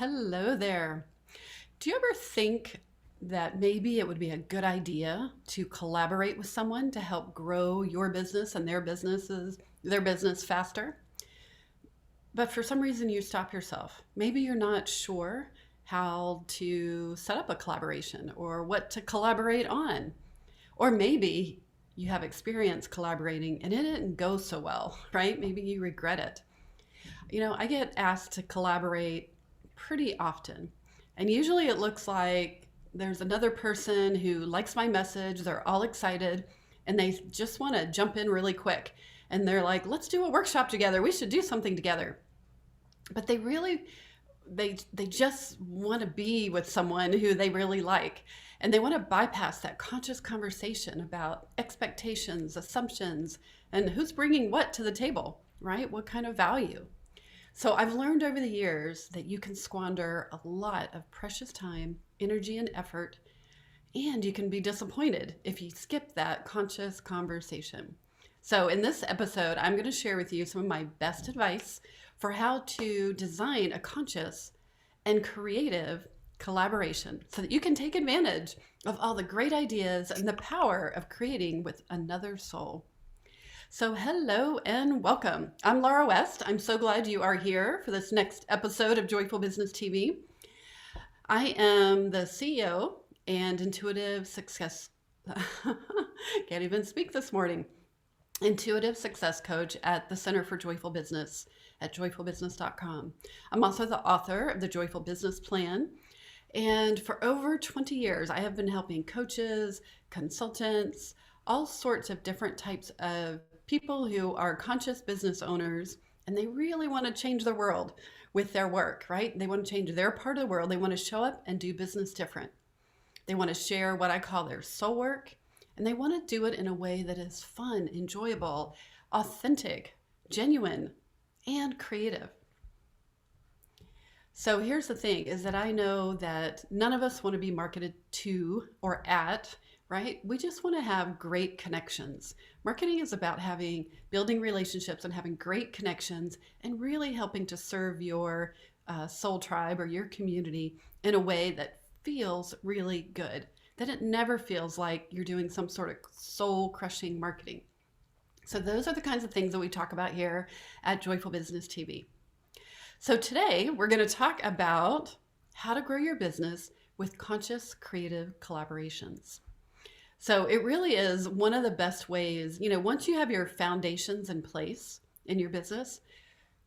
Hello there. Do you ever think that maybe it would be a good idea to collaborate with someone to help grow your business and their business faster? But for some reason you stop yourself. Maybe you're not sure how to set up a collaboration or what to collaborate on. Or maybe you have experience collaborating and it didn't go so well, right? Maybe you regret it. I get asked to collaborate pretty often. And usually it looks like there's another person who likes my message, they're all excited, and they just want to jump in really quick. And they're like, let's do a workshop together. We should do something together. But they just want to be with someone who they really like. And they want to bypass that conscious conversation about expectations, assumptions, and who's bringing what to the table, right? What kind of value? So I've learned over the years that you can squander a lot of precious time, energy, and effort, and you can be disappointed if you skip that conscious conversation. So in this episode, I'm going to share with you some of my best advice for how to design a conscious and creative collaboration so that you can take advantage of all the great ideas and the power of creating with another soul. So hello and welcome. I'm Laura West. I'm so glad you are here for this next episode of Joyful Business TV. I am the CEO and intuitive success, can't even speak this morning, intuitive success coach at the Center for Joyful Business at joyfulbusiness.com. I'm also the author of the Joyful Business Plan. And for over 20 years, I have been helping coaches, consultants, all sorts of different types of people who are conscious business owners, and they really want to change the world with their work, right? They want to change their part of the world. They want to show up and do business different. They want to share what I call their soul work, and they want to do it in a way that is fun, enjoyable, authentic, genuine, and creative. So here's the thing, is that I know that none of us want to be marketed to or at, right? We just want to have great connections. Marketing is about building relationships and having great connections and really helping to serve your soul tribe or your community in a way that feels really good, that it never feels like you're doing some sort of soul crushing marketing. So those are the kinds of things that we talk about here at Joyful Business TV. So today we're going to talk about how to grow your business with conscious creative collaborations. So it really is one of the best ways, once you have your foundations in place in your business,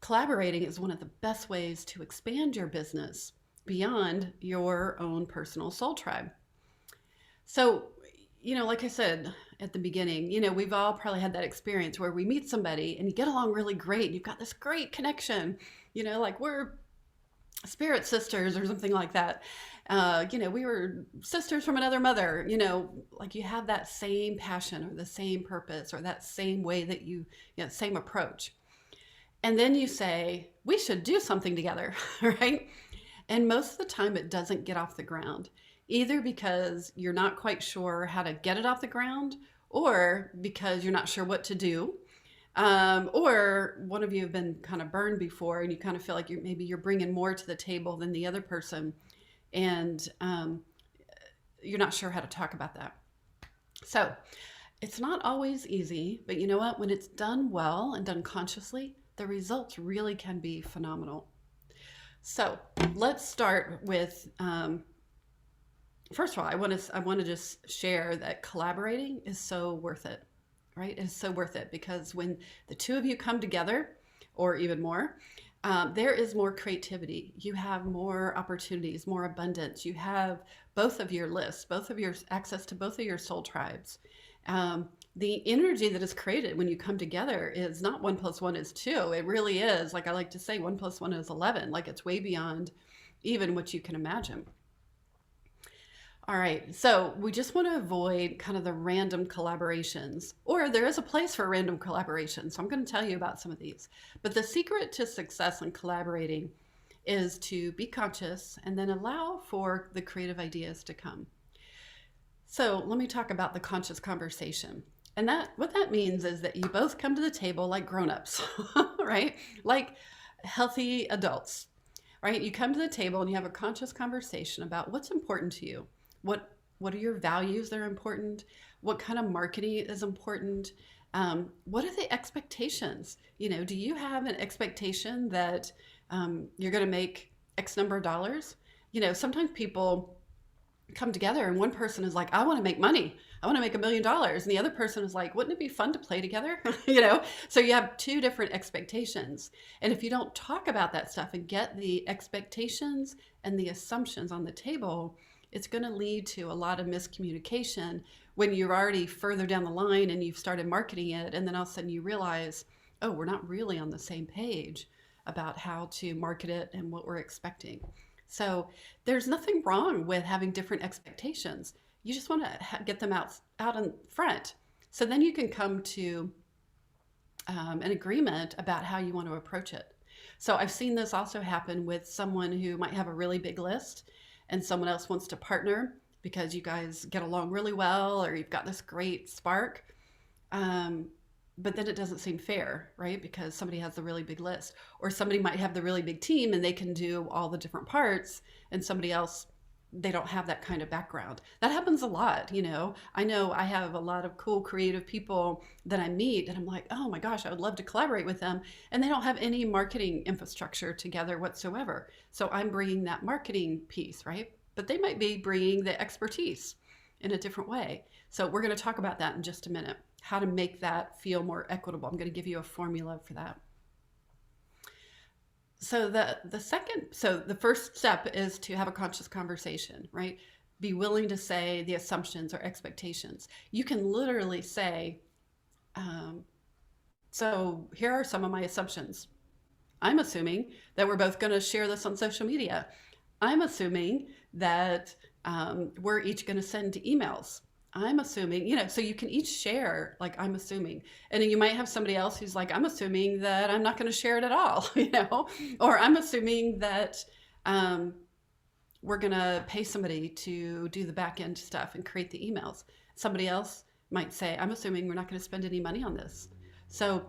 collaborating is one of the best ways to expand your business beyond your own personal soul tribe. So, like I said at the beginning, we've all probably had that experience where we meet somebody and you get along really great. You've got this great connection, like we're spirit sisters or something like that. We were sisters from another mother, like you have that same passion or the same purpose or that same way that same approach. And then you say, we should do something together, right? And most of the time it doesn't get off the ground, either because you're not quite sure how to get it off the ground or because you're not sure what to do. Or one of you have been kind of burned before and you kind of feel like maybe you're bringing more to the table than the other person. And you're not sure how to talk about that. So it's not always easy, but you know what? When it's done well and done consciously, the results really can be phenomenal. So let's start with, first of all, I want to just share that collaborating is so worth it, right? It's so worth it because when the two of you come together, or even more, there is more creativity. You have more opportunities, more abundance. You have both of your lists, access to both of your soul tribes. The energy that is created when you come together is not 1 + 1 is 2. It really is, like I like to say, 1 + 1 is 11. Like it's way beyond even what you can imagine. All right, so we just want to avoid kind of the random collaborations, or there is a place for random collaborations. So I'm going to tell you about some of these. But the secret to success in collaborating is to be conscious and then allow for the creative ideas to come. So let me talk about the conscious conversation. And what that means is that you both come to the table like grown-ups, right? Like healthy adults. right? You come to the table and you have a conscious conversation about what's important to you. What are your values that are important? What kind of marketing is important? What are the expectations? Do you have an expectation that you're going to make X number of dollars? Sometimes people come together and one person is like, I want to make money. I want to make $1 million. And the other person is like, wouldn't it be fun to play together? So you have two different expectations. And if you don't talk about that stuff and get the expectations and the assumptions on the table, it's going to lead to a lot of miscommunication when you're already further down the line and you've started marketing it. And then all of a sudden you realize, oh, we're not really on the same page about how to market it and what we're expecting. So there's nothing wrong with having different expectations. You just want to get them out in front. So then you can come to an agreement about how you want to approach it. So I've seen this also happen with someone who might have a really big list and someone else wants to partner because you guys get along really well or you've got this great spark. But then it doesn't seem fair, right? Because somebody has the really big list, or somebody might have the really big team and they can do all the different parts, and somebody else, they don't have that kind of background. That happens a lot. I know I have a lot of cool creative people that I meet and I'm like, oh my gosh, I would love to collaborate with them. And they don't have any marketing infrastructure together whatsoever. So I'm bringing that marketing piece, right? But they might be bringing the expertise in a different way. So we're going to talk about that in just a minute, how to make that feel more equitable. I'm going to give you a formula for that. So the first step is to have a conscious conversation, right? Be willing to say the assumptions or expectations. You can literally say, so here are some of my assumptions. I'm assuming that we're both going to share this on social media. I'm assuming that we're each going to send emails. I'm assuming, so you can each share, like, I'm assuming. And then you might have somebody else who's like, I'm assuming that I'm not going to share it at all, or I'm assuming that we're going to pay somebody to do the back end stuff and create the emails. Somebody else might say, I'm assuming we're not going to spend any money on this. So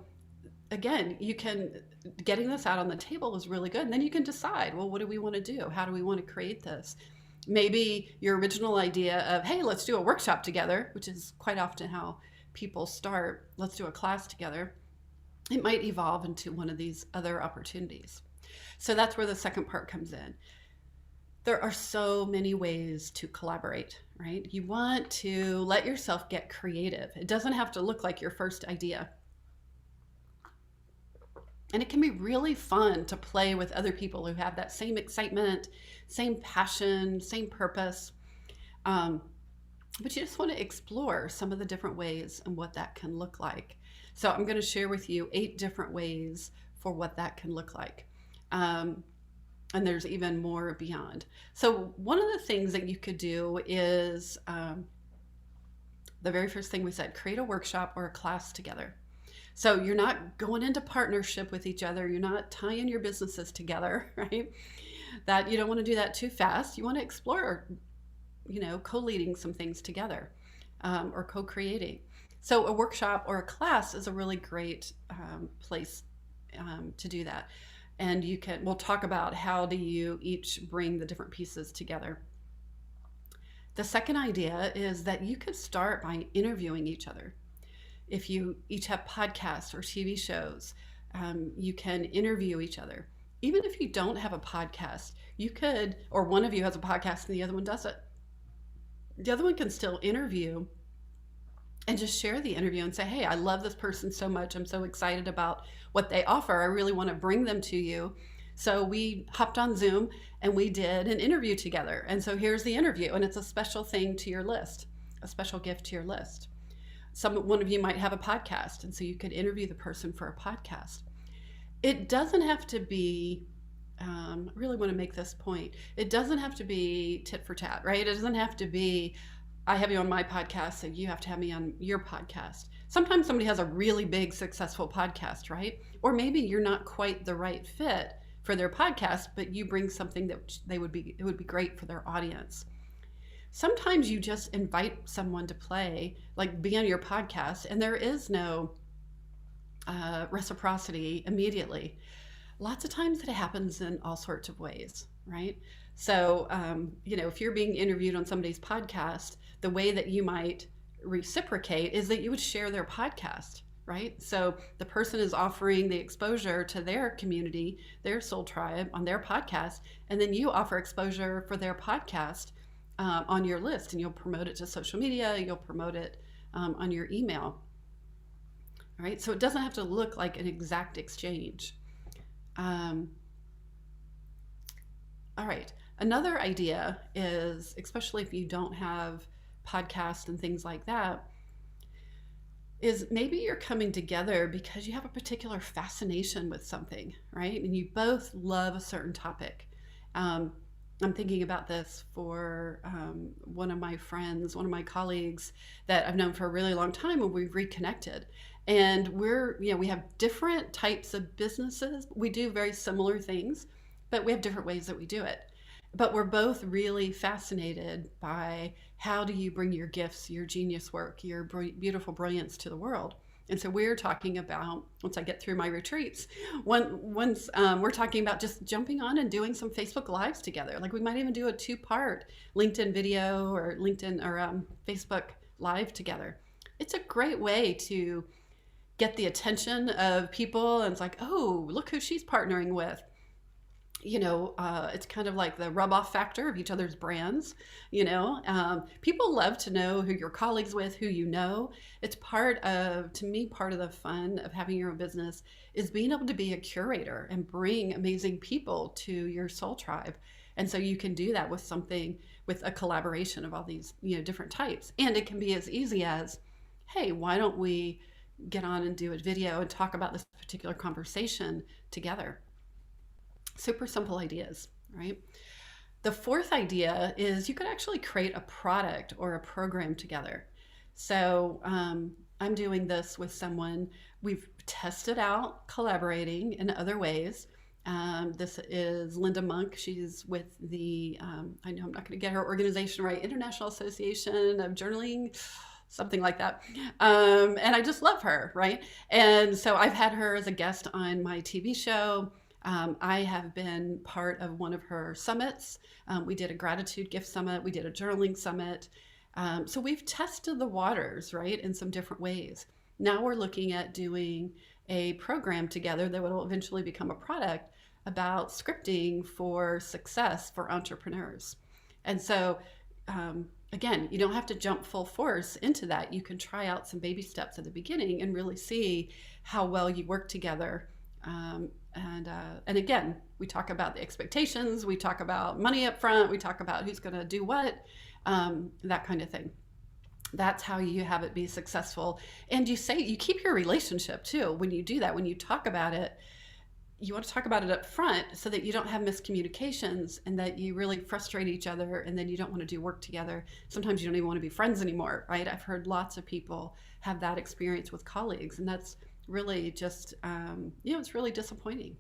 again, getting this out on the table is really good. And then you can decide, well, what do we want to do? How do we want to create this? Maybe your original idea of, hey, let's do a workshop together, which is quite often how people start, let's do a class together. It might evolve into one of these other opportunities. So that's where the second part comes in. There are so many ways to collaborate, right? You want to let yourself get creative. It doesn't have to look like your first idea. And it can be really fun to play with other people who have that same excitement, same passion, same purpose. But you just want to explore some of the different ways and what that can look like. So I'm going to share with you 8 different ways for what that can look like. And there's even more beyond. So one of the things that you could do is the very first thing we said, create a workshop or a class together. So you're not going into partnership with each other. You're not tying your businesses together, right? That you don't want to do that too fast. You want to explore, co-leading some things together or co-creating. So a workshop or a class is a really great place to do that. And we'll talk about how do you each bring the different pieces together. The second idea is that you could start by interviewing each other. If you each have podcasts or TV shows, you can interview each other. Even if you don't have a podcast, you could, or one of you has a podcast and the other one doesn't. The other one can still interview and just share the interview and say, hey, I love this person so much. I'm so excited about what they offer. I really want to bring them to you. So we hopped on Zoom and we did an interview together. And so here's the interview, and it's a special thing to your list, a special gift to your list. One of you might have a podcast, and so you could interview the person for a podcast. It doesn't have to be, I really want to make this point, it doesn't have to be tit for tat, right? It doesn't have to be, I have you on my podcast, so you have to have me on your podcast. Sometimes somebody has a really big, successful podcast, right? Or maybe you're not quite the right fit for their podcast, but you bring something that it would be great for their audience. Sometimes you just invite someone to play, like be on your podcast, and there is no reciprocity immediately. Lots of times it happens in all sorts of ways, right? So, if you're being interviewed on somebody's podcast, the way that you might reciprocate is that you would share their podcast, right? So the person is offering the exposure to their community, their soul tribe on their podcast, and then you offer exposure for their podcast on your list, and you'll promote it to social media, you'll promote it on your email, right? So it doesn't have to look like an exact exchange. Um, all right. Another idea is, especially if you don't have podcasts and things like that, is maybe you're coming together because you have a particular fascination with something, right? And you both love a certain topic. Um, I'm thinking about this for one of my friends, one of my colleagues that I've known for a really long time, and we've reconnected. And we have different types of businesses. We do very similar things, but we have different ways that we do it. But we're both really fascinated by how do you bring your gifts, your genius work, your beautiful brilliance to the world. And so we're talking about, once I get through my retreats, once we're talking about just jumping on and doing some Facebook Lives together. Like we might even do a 2-part LinkedIn video or LinkedIn or Facebook Live together. It's a great way to get the attention of people, and it's like, oh, look who she's partnering with. It's kind of like the rub off factor of each other's brands. People love to know who your colleagues with, who you know. It's part of the fun of having your own business is being able to be a curator and bring amazing people to your soul tribe. And so you can do that with a collaboration of all these, different types. And it can be as easy as, hey, why don't we get on and do a video and talk about this particular conversation together? Super simple ideas, right? The fourth idea is you could actually create a product or a program together. So I'm doing this with someone. We've tested out collaborating in other ways. This is Linda Monk. She's with the, I know I'm not going to get her organization right, International Association of Journaling, something like that. And I just love her, right? And so I've had her as a guest on my TV show. I have been part of one of her summits. We did a gratitude gift summit. We did a journaling summit. So we've tested the waters, right, in some different ways. Now we're looking at doing a program together that will eventually become a product about scripting for success for entrepreneurs. And so, again, you don't have to jump full force into that. You can try out some baby steps at the beginning and really see how well you work together. And again, we talk about the expectations, we talk about money up front, we talk about who's going to do what, that kind of thing. That's how you have it be successful. And you keep your relationship too. When you do that, when you talk about it, you want to talk about it up front so that you don't have miscommunications and that you really frustrate each other, and then you don't want to do work together. Sometimes you don't even want to be friends anymore, right? I've heard lots of people have that experience with colleagues, and that's really just, it's really disappointing.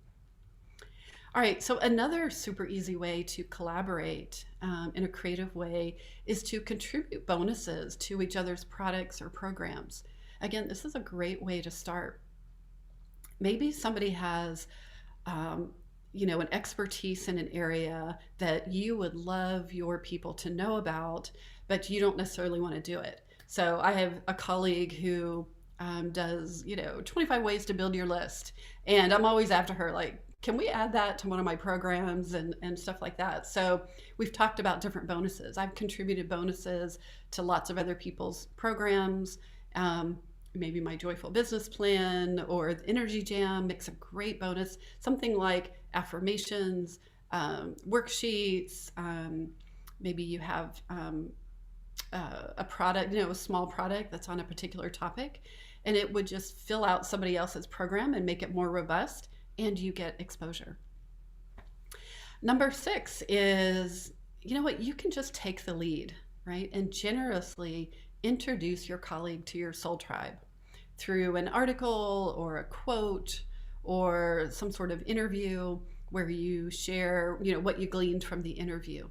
All right, so another super easy way to collaborate in a creative way is to contribute bonuses to each other's products or programs. Again, this is a great way to start. Maybe somebody has, an expertise in an area that you would love your people to know about, but you don't necessarily want to do it. So I have a colleague who does 25 ways to build your list, and I'm always after her, like, can we add that to one of my programs and stuff like that? So we've talked about different bonuses. I've contributed bonuses to lots of other people's programs. Maybe my Joyful Business Plan or the Energy Jam makes a great bonus. Something like affirmations, worksheets. Maybe you have a product, a small product that's on a particular topic, and it would just fill out somebody else's program and make it more robust, and you get exposure. Number 6 is, you can just take the lead, right? And generously introduce your colleague to your soul tribe through an article or a quote or some sort of interview where you share, what you gleaned from the interview.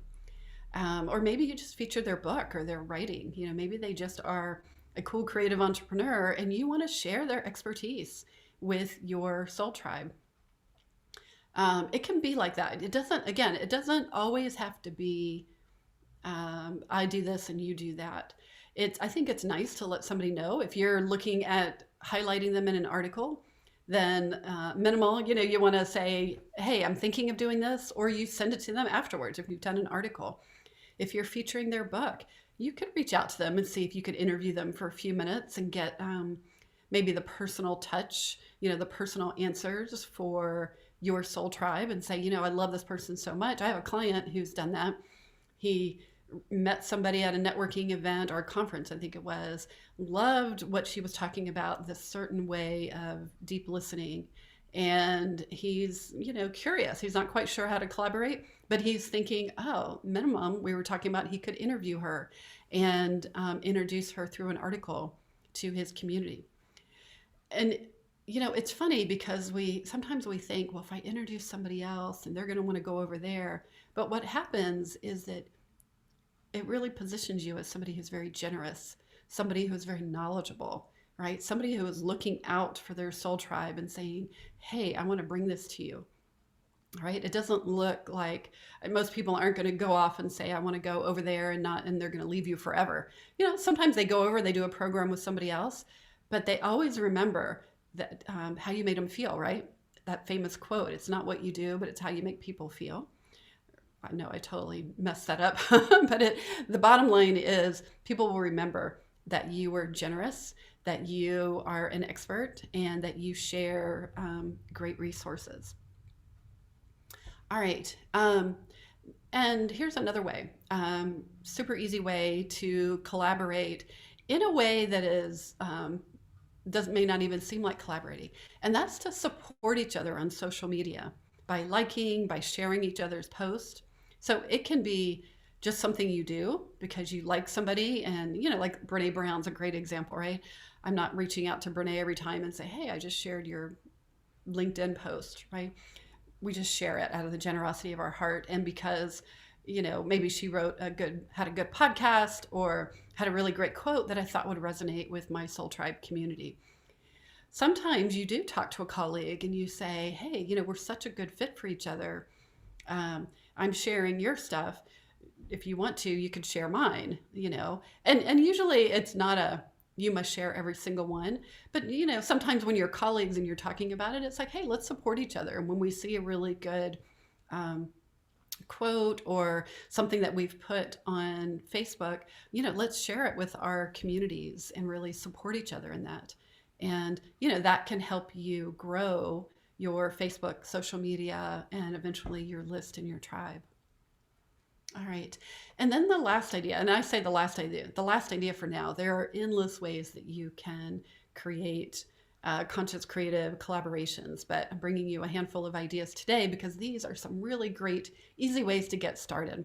Or maybe you just feature their book or their writing. Maybe they just are a cool creative entrepreneur and you want to share their expertise with your soul tribe. It can be like that. It doesn't, again, it doesn't always have to be I do this and you do that. I think it's nice to let somebody know if you're looking at highlighting them in an article, then minimal, you want to say, hey, I'm thinking of doing this, or you send it to them afterwards if you've done an article. If you're featuring their book, you could reach out to them and see if you could interview them for a few minutes and get maybe the personal touch, the personal answers for your soul tribe and say, I love this person so much. I have a client who's done that. He met somebody at a networking event or a conference, I think it was, loved what she was talking about, this certain way of deep listening. And he's, curious. He's not quite sure how to collaborate, but he's thinking, oh, minimum, we were talking about he could interview her and introduce her through an article to his community. And it's funny because sometimes we think, well, if I introduce somebody else and they're going to want to go over there. But what happens is that it really positions you as somebody who's very generous, somebody who's very knowledgeable, right? Somebody who is looking out for their soul tribe and saying, hey, I want to bring this to you, right? It doesn't look like, most people aren't going to go off and say, I want to go over there and they're going to leave you forever. Sometimes they go over, they do a program with somebody else, but they always remember that how you made them feel, right? That famous quote, it's not what you do, but it's how you make people feel. I know I totally messed that up, but the bottom line is people will remember that you were generous, that you are an expert, and that you share great resources. All right. And here's another way, super easy way to collaborate in a way that is may not even seem like collaborating. And that's to support each other on social media by liking, by sharing each other's posts. So it can be just something you do because you like somebody, and like Brene Brown's a great example, right? I'm not reaching out to Brene every time and say, hey, I just shared your LinkedIn post, right? We just share it out of the generosity of our heart. And because, maybe she had a good podcast or had a really great quote that I thought would resonate with my Soul Tribe community. Sometimes you do talk to a colleague and you say, hey, we're such a good fit for each other. I'm sharing your stuff. If you want to, you could share mine, and usually it's not you must share every single one. But, sometimes when you're colleagues and you're talking about it, it's like, hey, let's support each other. And when we see a really good quote or something that we've put on Facebook, let's share it with our communities and really support each other in that. And, that can help you grow your Facebook, social media, and eventually your list and your tribe. All right. And then the last idea, and I say the last idea for now, there are endless ways that you can create conscious creative collaborations, but I'm bringing you a handful of ideas today because these are some really great, easy ways to get started.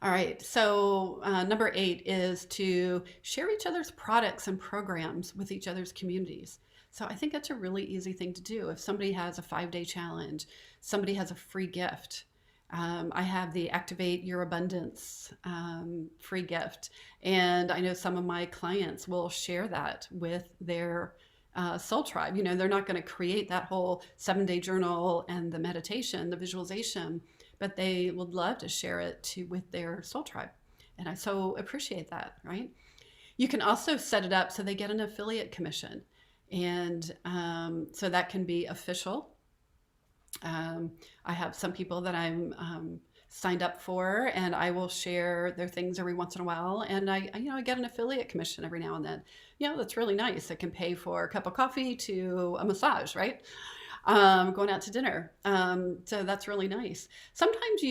All right, so number 8 is to share each other's products and programs with each other's communities. So I think that's a really easy thing to do. If somebody has a 5-day challenge, somebody has a free gift. I have the Activate Your Abundance free gift. And I know some of my clients will share that with their soul tribe. They're not going to create that whole 7-day journal and the meditation, the visualization, but they would love to share it with their soul tribe. And I so appreciate that, right? You can also set it up so they get an affiliate commission. And so that can be official. I have some people that I'm signed up for, and I will share their things every once in a while. And I get an affiliate commission every now and then. That's really nice. It can pay for a cup of coffee to a massage, right? Going out to dinner. So that's really nice. Sometimes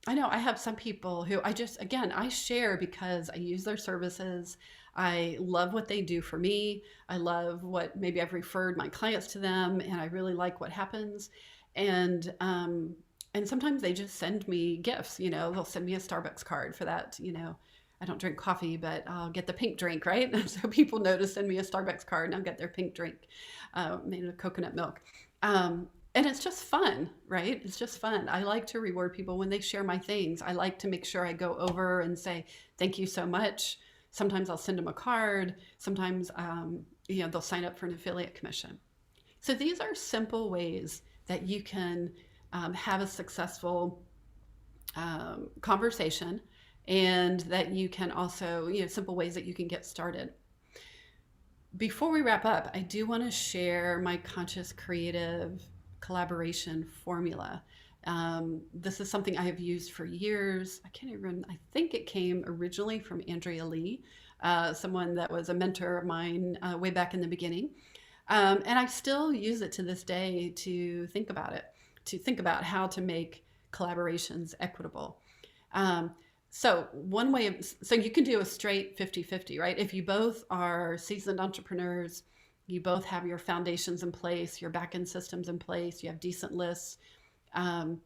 I know I have some people who I share because I use their services. I love what they do for me. I love what maybe I've referred my clients to them, and I really like what happens. And sometimes they just send me gifts. They'll send me a Starbucks card for that. I don't drink coffee, but I'll get the pink drink, right? So people know to send me a Starbucks card, and I'll get their pink drink made of coconut milk. And it's just fun, right? It's just fun. I like to reward people when they share my things. I like to make sure I go over and say, thank you so much. Sometimes I'll send them a card. Sometimes, they'll sign up for an affiliate commission. So these are simple ways that you can have a successful conversation, and that you can also, simple ways that you can get started. Before we wrap up, I do want to share my conscious creative collaboration formula. This is something I have used for years. I think it came originally from Andrea Lee, someone that was a mentor of mine way back in the beginning. And I still use it to this day to think about it, to think about how to make collaborations equitable. So you can do a straight 50-50, right? If you both are seasoned entrepreneurs, you both have your foundations in place, your back-end systems in place, you have decent lists, then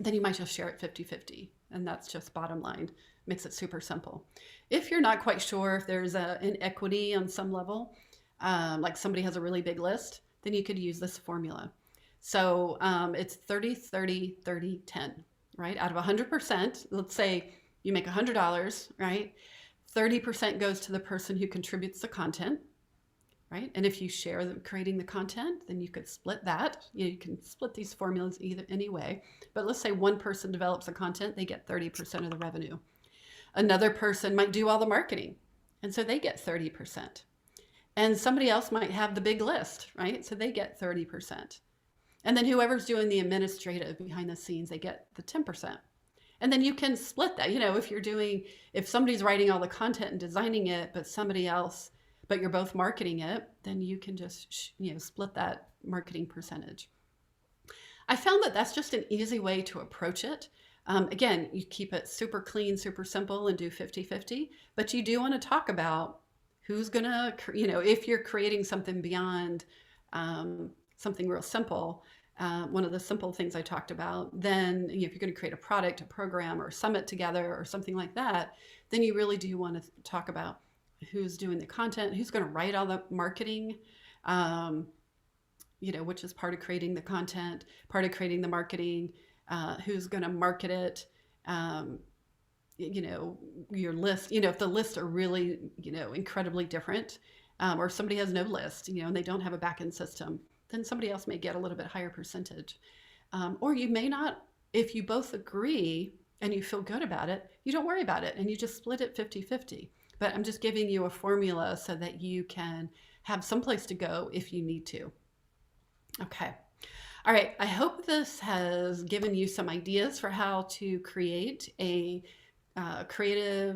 you might just share it 50-50. And that's just bottom line. Makes it super simple. If you're not quite sure if there's an equity on some level, like somebody has a really big list, then you could use this formula. So it's 30-30-30-10, right? Out of 100%, let's say you make $100, right? 30% goes to the person who contributes the content, right? And if you share creating the content, then you could split that. You can split these formulas either any way. But let's say one person develops the content, they get 30% of the revenue. Another person might do all the marketing, and so they get 30%. And somebody else might have the big list, right? So they get 30%. And then whoever's doing the administrative behind the scenes, they get the 10%. And then you can split that. If somebody's writing all the content and designing it, but you're both marketing it, then you can just, split that marketing percentage. I found that that's just an easy way to approach it. Again, you keep it super clean, super simple, and do 50-50, but you do want to talk about who's gonna, if you're creating something beyond something real simple, one of the simple things I talked about, then if you're going to create a product, a program, or a summit together or something like that, then you really do want to talk about who's doing the content, who's going to write all the marketing, which is part of creating the content, part of creating the marketing, who's going to market it, your list, if the lists are really, incredibly different, or somebody has no list, and they don't have a back-end system, then somebody else may get a little bit higher percentage. Or you may not, if you both agree and you feel good about it, you don't worry about it and you just split it 50-50. But I'm just giving you a formula so that you can have some place to go if you need to. Okay. All right. I hope this has given you some ideas for how to create a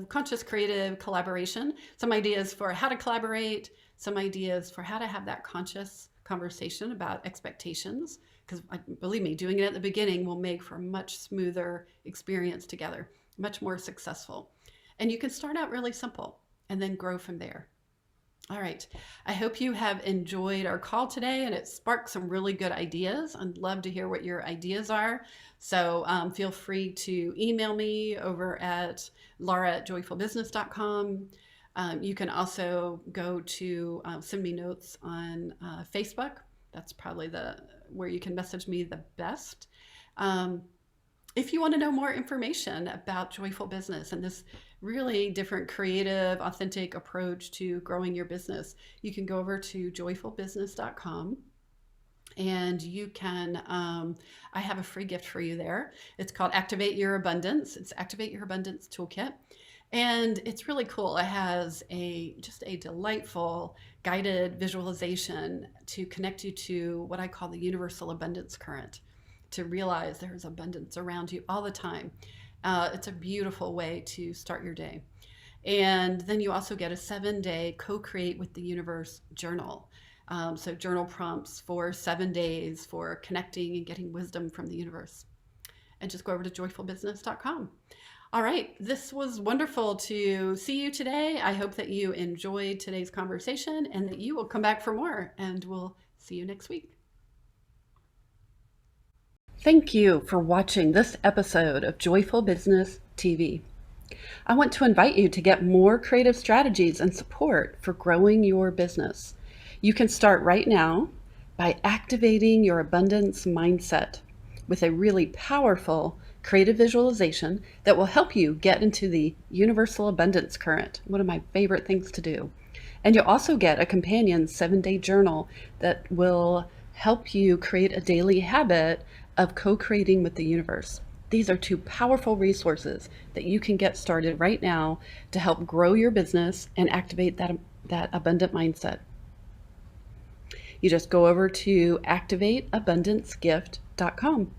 conscious creative collaboration, some ideas for how to collaborate, some ideas for how to have that conscious conversation about expectations, because believe me, doing it at the beginning will make for a much smoother experience together, much more successful. And you can start out really simple and then grow from there. All right. I hope you have enjoyed our call today and it sparked some really good ideas. I'd love to hear what your ideas are. So feel free to email me over at laura@joyfulbusiness.com. You can also go to send me notes on Facebook. That's probably where you can message me the best. If you want to know more information about Joyful Business and this really different, creative, authentic approach to growing your business, you can go over to joyfulbusiness.com. And you can, I have a free gift for you there. It's called Activate Your Abundance. It's Activate Your Abundance Toolkit. And it's really cool. It has just a delightful guided visualization to connect you to what I call the universal abundance current, to realize there's abundance around you all the time. It's a beautiful way to start your day. And then you also get a 7-day co-create with the universe journal. So journal prompts for 7 days for connecting and getting wisdom from the universe. And just go over to joyfulbusiness.com. All right, this was wonderful to see you today. I hope that you enjoyed today's conversation and that you will come back for more, and we'll see you next week. Thank you for watching this episode of Joyful Business TV. I want to invite you to get more creative strategies and support for growing your business. You can start right now by activating your abundance mindset with a really powerful creative visualization that will help you get into the universal abundance current, one of my favorite things to do. And you'll also get a companion 7-day journal that will help you create a daily habit of co-creating with the universe. These are two powerful resources that you can get started right now to help grow your business and activate that abundant mindset. You just go over to activateabundancegift.com.